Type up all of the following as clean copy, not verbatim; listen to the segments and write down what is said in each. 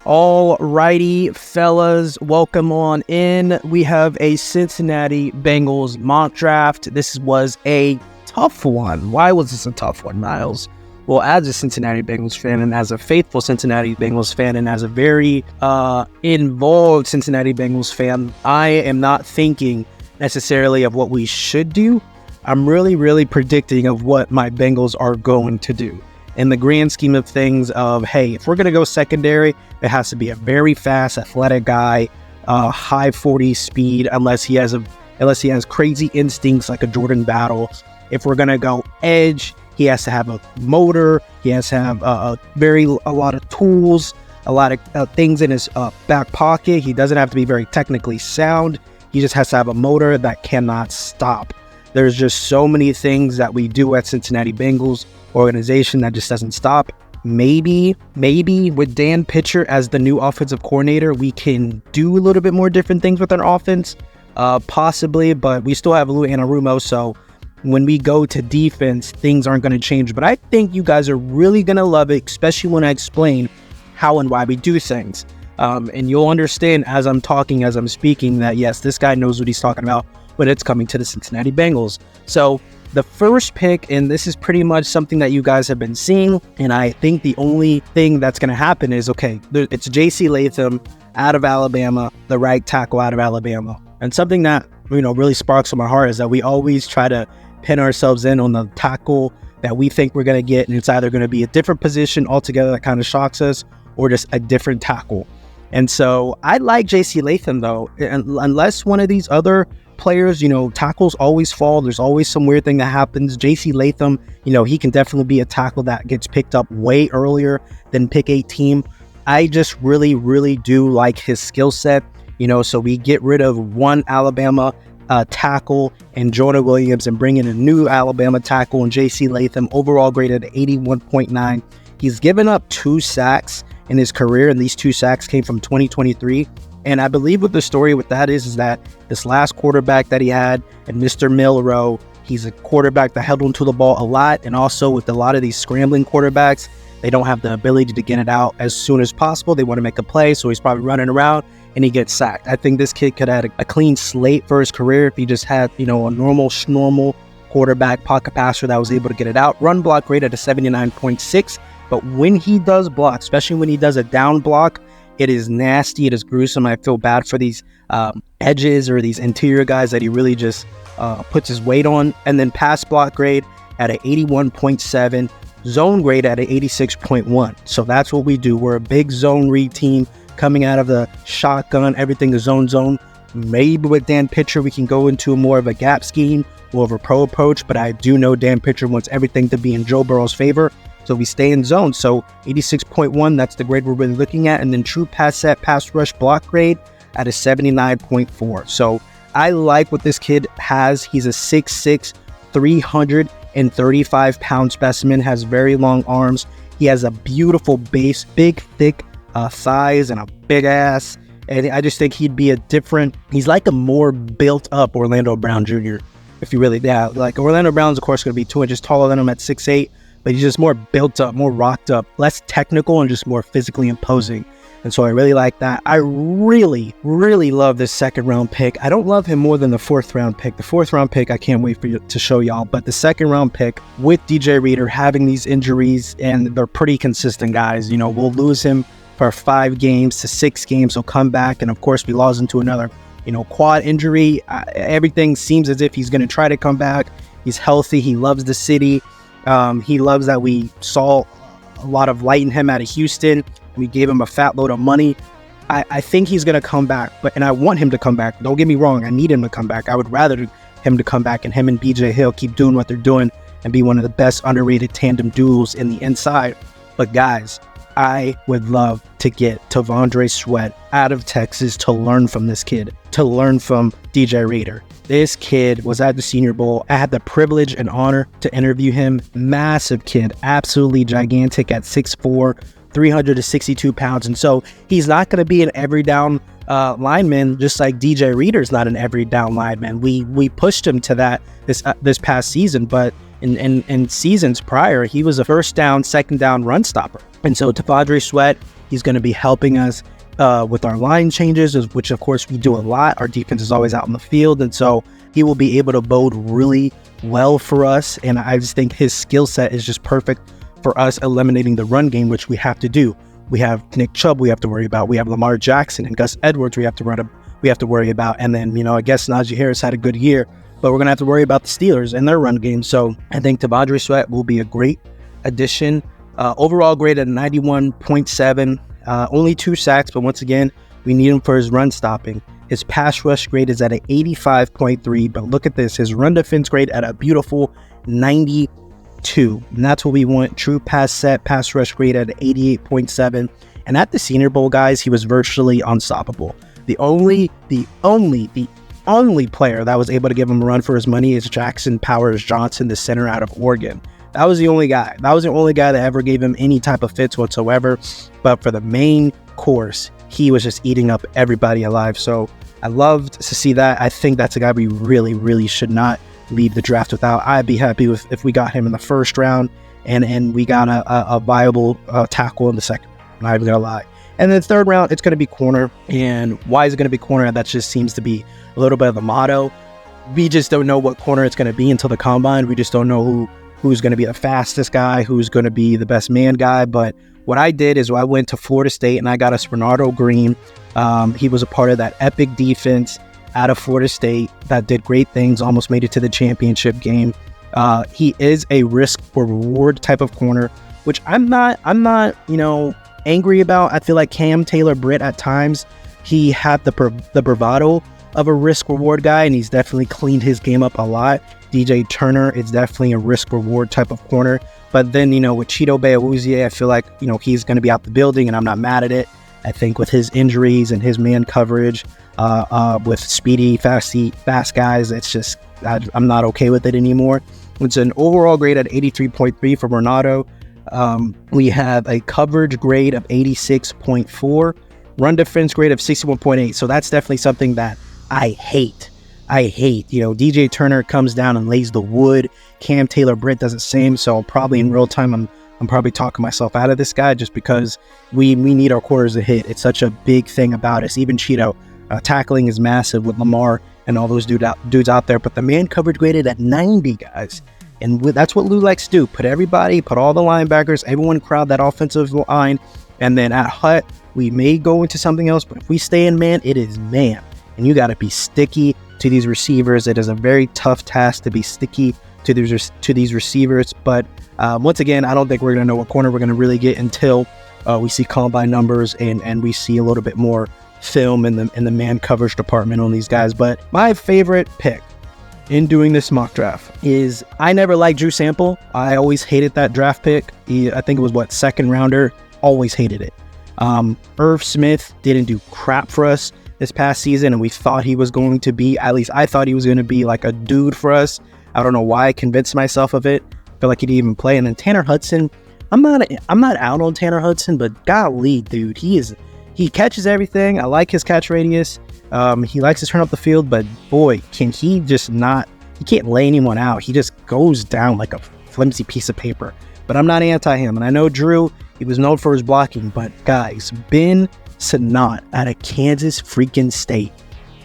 All righty, fellas, welcome on in. We have a Cincinnati Bengals mock draft. This was a tough one. Why was this a tough one, Miles? Well, as a Cincinnati Bengals fan and as a faithful Cincinnati Bengals fan and as a very involved Cincinnati Bengals fan, I am not thinking necessarily of what we should do. I'm really predicting of what my Bengals are going to do. In the grand scheme of things of, hey, if we're going to go secondary, it has to be a very fast, athletic guy, high 40 speed, unless he has crazy instincts like a Jordan Battle. If we're going to go edge, he has to have a motor. He has to have a lot of tools, a lot of things in his back pocket. He doesn't have to be very technically sound. He just has to have a motor that cannot stop. There's just so many things that we do at Cincinnati Bengals organization that just doesn't stop. Maybe with Dan Pitcher as the new offensive coordinator, we can do a little bit more different things with our offense, possibly, but we still have Lou Anarumo, so when we go to defense, things aren't going to change. But I think you guys are really going to love it, especially when I explain how and why we do things. And you'll understand as I'm talking, as I'm speaking, that yes, this guy knows what he's talking about when it's coming to the Cincinnati Bengals. So the first pick, and this is pretty much something that you guys have been seeing, and I think the only thing that's going to happen is, okay, it's J.C. Latham out of Alabama, the right tackle out of Alabama. And something that, really sparks on my heart is that we always try to pin ourselves in on the tackle that we think we're going to get, and it's either going to be a different position altogether that kind of shocks us, or just a different tackle. And so I like J.C. Latham, though, unless one of these other players, tackles always fall. There's always some weird thing that happens. J.C. Latham, he can definitely be a tackle that gets picked up way earlier than pick 18. I just really do like his skill set, so we get rid of one Alabama tackle and Jonah Williams and bring in a new Alabama tackle and J.C. Latham, overall graded at 81.9. He's given up 2 sacks in his career, and these 2 sacks came from 2023. And I believe what the story with that is that this last quarterback that he had, and Mr. Milroe, he's a quarterback that held onto the ball a lot. And also with a lot of these scrambling quarterbacks, they don't have the ability to get it out as soon as possible. They want to make a play, so he's probably running around and he gets sacked. I think this kid could have a clean slate for his career if he just had, a normal quarterback pocket passer that was able to get it out. Run block rate at a 79.6. But when he does block, especially when he does a down block, it is nasty. It is gruesome. I feel bad for these edges or these interior guys that he really just puts his weight on. And then pass block grade at an 81.7, zone grade at an 86.1. So that's what we do. We're a big zone read team coming out of the shotgun. Everything is zone. Maybe with Dan Pitcher, we can go into more of a gap scheme, more of a pro approach. But I do know Dan Pitcher wants everything to be in Joe Burrow's favor. So we stay in zone. So 86.1, that's the grade we're really looking at. And then true pass set, pass rush block grade at a 79.4. So I like what this kid has. He's a 6'6", 335-pound specimen, has very long arms. He has a beautiful base, big, thick thighs and a big ass. And I just think he's like a more built up Orlando Brown Jr. If you really, like Orlando Brown's of course going to be 2 inches taller than him at 6'8", but he's just more built up, more rocked up, less technical, and just more physically imposing. And so I really like that. I really love this 2nd round pick. I don't love him more than the 4th round pick. The 4th round pick, I can't wait for you to show y'all. But the 2nd round pick with DJ Reader having these injuries, and they're pretty consistent guys. We'll lose him for 5 games to 6 games. He'll come back, and of course we lost him to another, quad injury. Everything seems as if he's going to try to come back. He's healthy. He loves the city. He loves that we saw a lot of light in him out of Houston. We gave him a fat load of money. I think he's going to come back, and I want him to come back. Don't get me wrong. I need him to come back. I would rather him to come back and him and BJ Hill keep doing what they're doing and be one of the best underrated tandem duels in the inside. But guys, I would love to get T'Vondre Sweat out of Texas to learn from this kid, to learn from DJ Reader. This kid was at the Senior Bowl. I had the privilege and honor to interview him. Massive kid, absolutely gigantic at 6'4", 362 pounds. And so he's not going to be an every down lineman, just like DJ Reader's not an every down lineman. We pushed him to that this past season, but in seasons prior, he was a first down, second down run stopper. And so T'Vondre Sweat, He's going to be helping us with our line changes, which of course we do a lot. Our defense is always out in the field, and so he will be able to bode really well for us. And I just think his skill set is just perfect for us eliminating the run game, which we have to do. We have Nick Chubb we have to worry about. We have Lamar Jackson and Gus Edwards we have to worry about. And then, I guess Najee Harris had a good year, but we're going to have to worry about the Steelers and their run game. So I think T'Vondre Sweat will be a great addition. Overall grade at 91.7. Only 2 sacks, but once again, we need him for his run stopping. His pass rush grade is at an 85.3, but look at this. His run defense grade at a beautiful 92. And that's what we want. True pass rush grade at 88.7. And at the Senior Bowl, guys, he was virtually unstoppable. The only player that was able to give him a run for his money is Jackson Powers Johnson, the center out of Oregon. That was the only guy. That was the only guy that ever gave him any type of fits whatsoever. But for the main course, he was just eating up everybody alive. So I loved to see that. I think that's a guy we really, really should not leave the draft without. I'd be happy if we got him in the first round and we got a viable tackle in the second. I'm not even going to lie. And then third round, it's going to be corner. And why is it going to be corner? That just seems to be a little bit of the motto. We just don't know what corner it's going to be until the combine. We just don't know who's going to be the fastest guy, who's going to be the best man guy. But what I did is I went to Florida State and I got us Bernardo Green. He was a part of that epic defense out of Florida State that did great things, almost made it to the championship game. He is a risk or reward type of corner, which I'm not, angry about. I feel like Cam Taylor-Britt at times, he had the bravado of a risk reward guy, and he's definitely cleaned his game up a lot. DJ Turner is definitely a risk reward type of corner. But then, with Chido Beawuzie, I feel like, he's going to be out the building, and I'm not mad at it. I think with his injuries and his man coverage, with speedy, fast guys, it's just, I'm not okay with it anymore. It's an overall grade at 83.3 for Bernardo. We have a coverage grade of 86.4, run defense grade of 61.8. So that's definitely something that I hate. DJ Turner comes down and lays the wood. Cam Taylor-Britt does the same. So probably in real time, I'm probably talking myself out of this guy just because we need our quarters to hit. It's such a big thing about us. Even Cheeto, tackling is massive with Lamar and all those dudes out there. But the man coverage graded at 90, guys. And that's what Lou likes to do. Put all the linebackers, everyone crowd that offensive line. And then at Hut, we may go into something else. But if we stay in man, it is man. And you got to be sticky to these receivers. It is a very tough task to be sticky to these receivers. But once again, I don't think we're going to know what corner we're going to really get until we see combine numbers and we see a little bit more film in the man coverage department on these guys. But my favorite pick in doing this mock draft is, I never liked Drew Sample. I always hated that draft pick. I think it was second rounder. Always hated it. Irv Smith didn't do crap for us this past season, and we thought he was going to be, at least I thought he was going to be like a dude for us. I don't know why I convinced myself of it. I feel like he didn't even play. And then Tanner Hudson, I'm not out on Tanner Hudson, but golly, dude, he catches everything. I like his catch radius. He likes to turn up the field, but boy, can he just not, he can't lay anyone out. He just goes down like a flimsy piece of paper. But I'm not anti him. And I know Drew, he was known for his blocking, but guys, Ben Sinnott out of Kansas freaking State.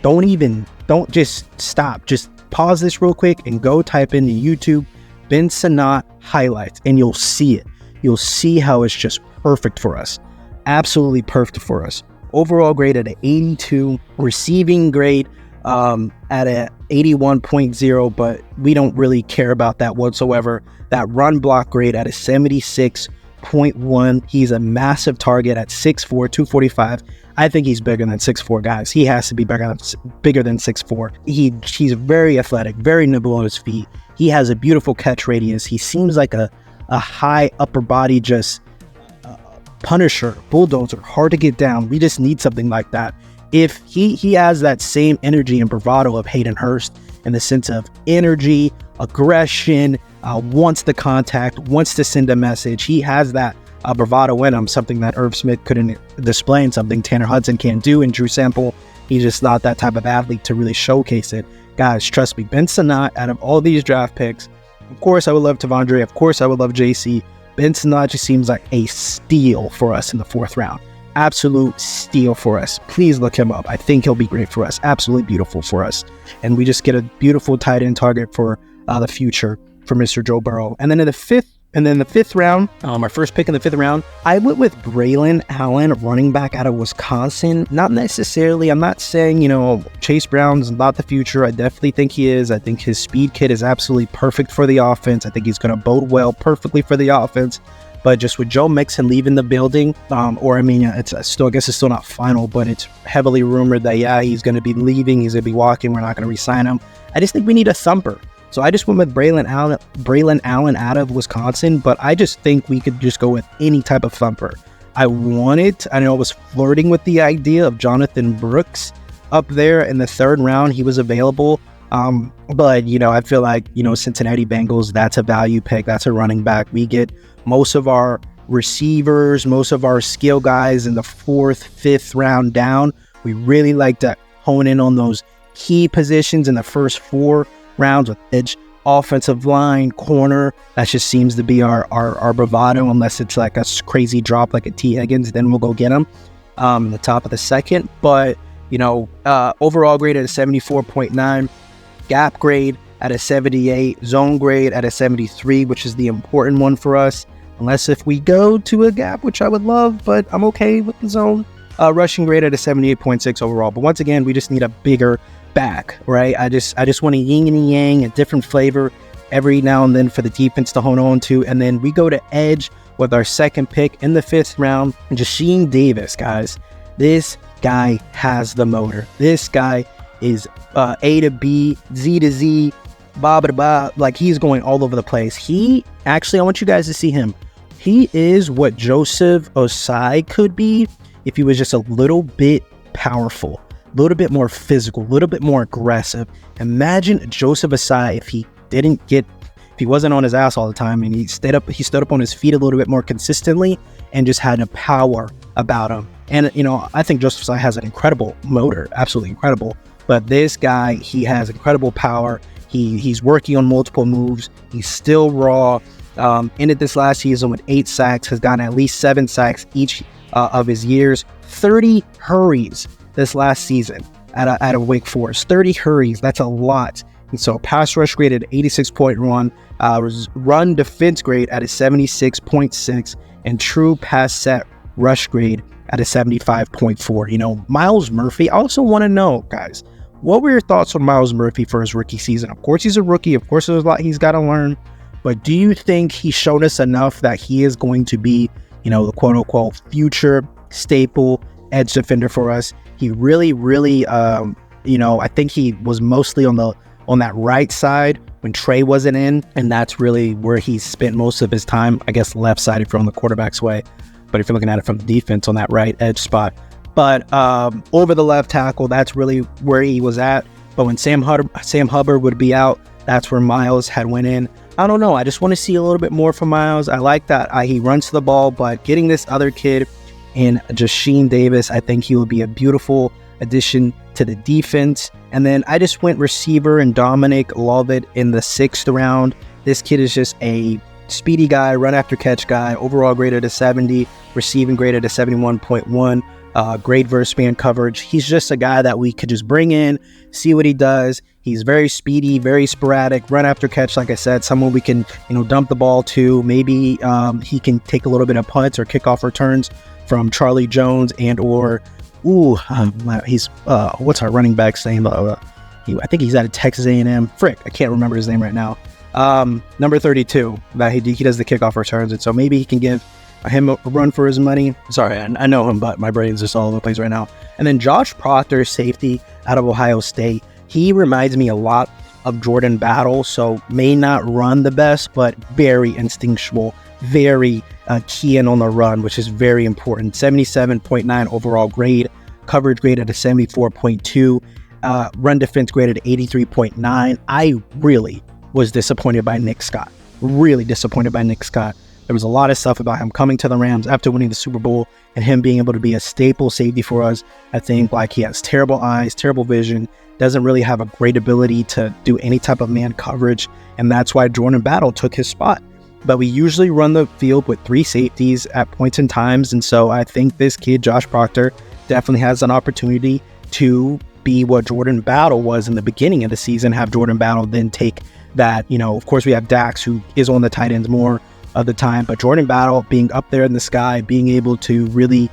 Don't just stop. Just pause this real quick and go type into YouTube Ben Sinnott highlights, and you'll see it. You'll see how it's just perfect for us. Absolutely perfect for us. Overall grade at an 82, receiving grade at a 81.0, but we don't really care about that whatsoever. That run block grade at a 76.1. He's a massive target at 6'4", 245. I think he's bigger than 6'4", guys. He has to be bigger than 6'4". He's very athletic, very nimble on his feet. He has a beautiful catch radius. He seems like a high upper body, just Punisher, bulldozer, hard to get down. We just need something like that. If he has that same energy and bravado of Hayden Hurst in the sense of energy, aggression, wants the contact, wants to send a message. He has that bravado in him, something that Irv Smith couldn't display and something Tanner Hudson can't do. And Drew Sample, he's just not that type of athlete to really showcase it. Guys, trust me, Ben Sinnott, out of all these draft picks, of course I would love T'Vondre, of course I would love JC. Ben Sinnott just seems like a steal for us in the fourth round. absolute steal for us. Please look him up. I think he'll be great for us. Absolutely beautiful for us. And we just get a beautiful tight end target for the future for Mr. Joe Burrow. And then in the fifth round, our first pick in the 5th round, I went with Braylon Allen, running back out of Wisconsin. Not necessarily, I'm not saying, Chase Brown's not the future. I definitely think he is. I think his speed kit is absolutely perfect for the offense. I think he's going to bode well perfectly for the offense. But just with Joe Mixon leaving the building, it's still not final, but it's heavily rumored that, he's going to be leaving. He's going to be walking. We're not going to re-sign him. I just think we need a thumper. So I just went with Braylon Allen out of Wisconsin, but I just think we could just go with any type of thumper. I was flirting with the idea of Jonathan Brooks up there in the 3rd round. He was available. But I feel like, Cincinnati Bengals, that's a value pick. That's a running back. We get most of our receivers, most of our skill guys in the 4th, 5th round down. We really like to hone in on those key positions in the first 4 rounds with edge, offensive line, corner. That just seems to be our bravado, unless it's like a crazy drop like a T. Higgins, then we'll go get him the top of the 2nd. But, overall grade at a 74.9, gap grade at a 78, zone grade at a 73, which is the important one for us. Unless if we go to a gap, which I would love, but I'm okay with the zone. Rushing grade at a 78.6 overall. But once again, we just need a bigger back, right? I just want a yin and a yang, a different flavor every now and then for the defense to hone on to. And then we go to edge with our 2nd pick in the 5th round. Jasheem Davis, guys. This guy has the motor. This guy is A to B, Z to Z, ba ba ba. Like, he's going all over the place. I want you guys to see him. He is what Joseph Osai could be if he was just a little bit powerful, a little bit more physical, a little bit more aggressive. Imagine Joseph Osai if he wasn't on his ass all the time and he stood up on his feet a little bit more consistently and just had a power about him. And, I think Joseph Osai has an incredible motor, absolutely incredible. But this guy, he has incredible power. He's working on multiple moves. He's still raw. Ended this last season with 8 sacks, has gotten at least 7 sacks each of his years. 30 hurries this last season at a Wake Forest. 30 hurries, that's a lot. And so pass rush grade at 86.1, run defense grade at a 76.6, and true pass set rush grade at a 75.4. Myles Murphy, I also want to know, guys, what were your thoughts on Myles Murphy for his rookie season? Of course, he's a rookie. Of course, there's a lot he's got to learn. But do you think he's shown us enough that he is going to be, the quote-unquote future staple edge defender for us? He really, I think he was mostly on that right side when Trey wasn't in, and that's really where he spent most of his time, I guess, left side if you're on the quarterback's way. But if you're looking at it from the defense, on that right edge spot. But over the left tackle, that's really where he was at. But when Sam Hubbard would be out, that's where Myles had went in. I don't know. I just want to see a little bit more from Myles. I like that he runs to the ball, but getting this other kid in Jasheem Davis, I think he will be a beautiful addition to the defense. And then I just went receiver and Dominic Lovett in the 6th round. This kid is just a speedy guy, run after catch guy, overall graded a 70, receiving graded a 71.1, grade versus man coverage. He's just a guy that we could just bring in, see what he does. He's very speedy, very sporadic, run after catch, like I said, someone we can, dump the ball to. Maybe he can take a little bit of punts or kickoff returns from Charlie Jones he's what's our running back saying? I think he's out of Texas A&M. I can't remember his name right now. Number 32, that he does the kickoff returns, and so maybe he can give him a run for his money. Sorry, I know him, but my brain's just all over the place right now. And then Josh Proctor, safety out of Ohio State. He reminds me a lot of Jordan Battle, so may not run the best, but very instinctual, very key in on the run, which is very important. 77.9 overall grade, coverage grade at a 74.2, run defense grade at 83.9. I really was disappointed by Nick Scott. Really disappointed by Nick Scott. There was a lot of stuff about him coming to the Rams after winning the Super Bowl and him being able to be a staple safety for us. I think he has terrible eyes, terrible vision, doesn't really have a great ability to do any type of man coverage, and that's why Jordan Battle took his spot. but we usually run the field with 3 safeties at points in times. And so I think this kid, Josh Proctor, definitely has an opportunity to be what Jordan Battle was in the beginning of the season, have Jordan Battle then take that, of course we have Dax, who is on the tight ends more of the time, but Jordan Battle being up there in the sky, being able to really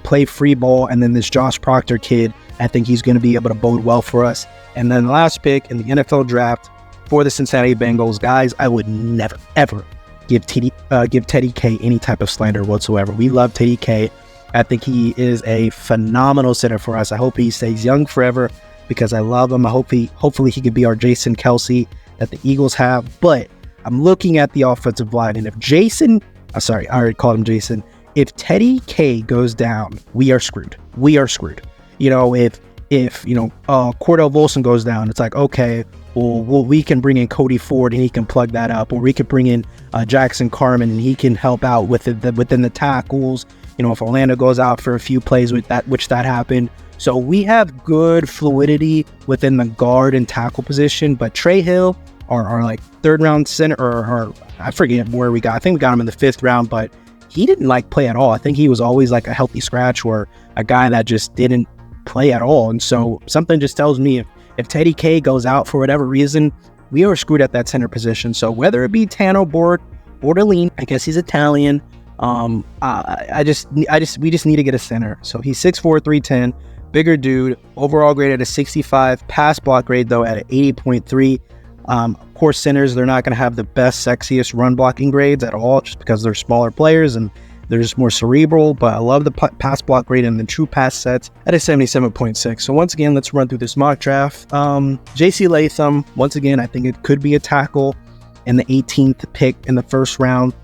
play free ball, and then this Josh Proctor kid, I think he's going to be able to bode well for us. And then the last pick in the NFL draft for the Cincinnati Bengals, guys, I would never, ever give Teddy K any type of slander whatsoever. We love Teddy K. I think he is a phenomenal center for us. I hope he stays young forever because I love him. Hopefully he could be our Jason Kelsey that the Eagles have. But I'm looking at the offensive line, and if I already called him Jason. If Teddy K goes down, we are screwed. We are screwed. If Cordell Volson goes down, it's like, okay, well, we can bring in Cody Ford and he can plug that up, or we could bring in Jackson Carman and he can help out within the tackles. If Orlando goes out for a few plays with that, which that happened. So we have good fluidity within the guard and tackle position, but Trey Hill, our like 3rd round center, or I forget where we got. I think we got him in the 5th round, but he didn't play at all. I think he was always like a healthy scratch or a guy that just didn't play at all. And so something just tells me if Teddy K goes out for whatever reason, we are screwed at that center position. So whether it be Tano Bortolini, I guess he's Italian. We just need to get a center. So he's 6'4", 310, bigger dude, overall grade at a 65, pass block grade though at an 80.3. Of course, centers, they're not going to have the best, sexiest run blocking grades at all, just because they're smaller players and they're just more cerebral. But I love the pass block grade and the true pass sets at a 77.6. So once again, let's run through this mock draft. JC Latham, once again, I think it could be a tackle in the 18th pick in the 1st round.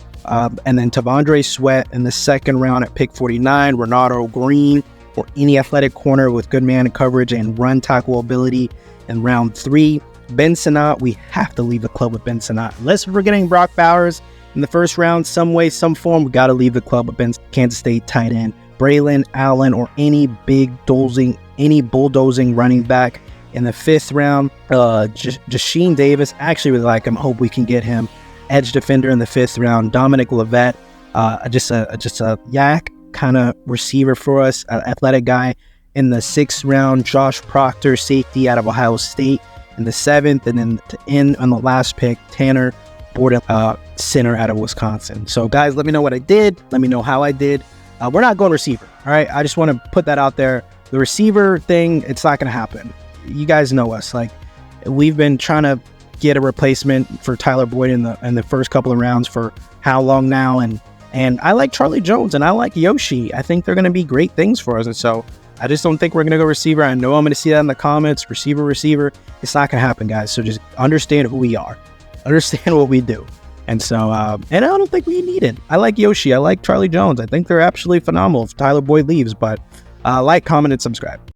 And then Tavondre Sweat in the 2nd round at pick 49. Renato Green, or any athletic corner with good man coverage and run tackle ability in round 3. Ben Sinnott, we have to leave the club with Ben Sinnott. Unless we're getting Brock Bowers in the 1st round, some way, some form, we got to leave the club with Ben, Kansas State tight end. Braylon Allen, or any bulldozing running back in the 5th round. Jasheen Davis, actually really like him. Hope we can get him. Edge defender in the 5th round. Dominic Levet, just a yak kind of receiver for us. Athletic guy in the 6th round. Josh Proctor, safety out of Ohio State in the 7th, and then to end on the last pick, Tanner Borden, center out of Wisconsin. So guys, let me know what I did. Let me know how I did. We're not going receiver. All right. I just want to put that out there. The receiver thing, it's not going to happen. You guys know us. We've been trying to get a replacement for Tyler Boyd in the first couple of rounds for how long now? And I like Charlie Jones and I like Yoshi. I think they're going to be great things for us. And so I just don't think we're going to go receiver. I know I'm going to see that in the comments. Receiver. It's not going to happen, guys. So just understand who we are. Understand what we do. And so, and I don't think we need it. I like Yoshi. I like Charlie Jones. I think they're absolutely phenomenal if Tyler Boyd leaves. But like, comment, and subscribe.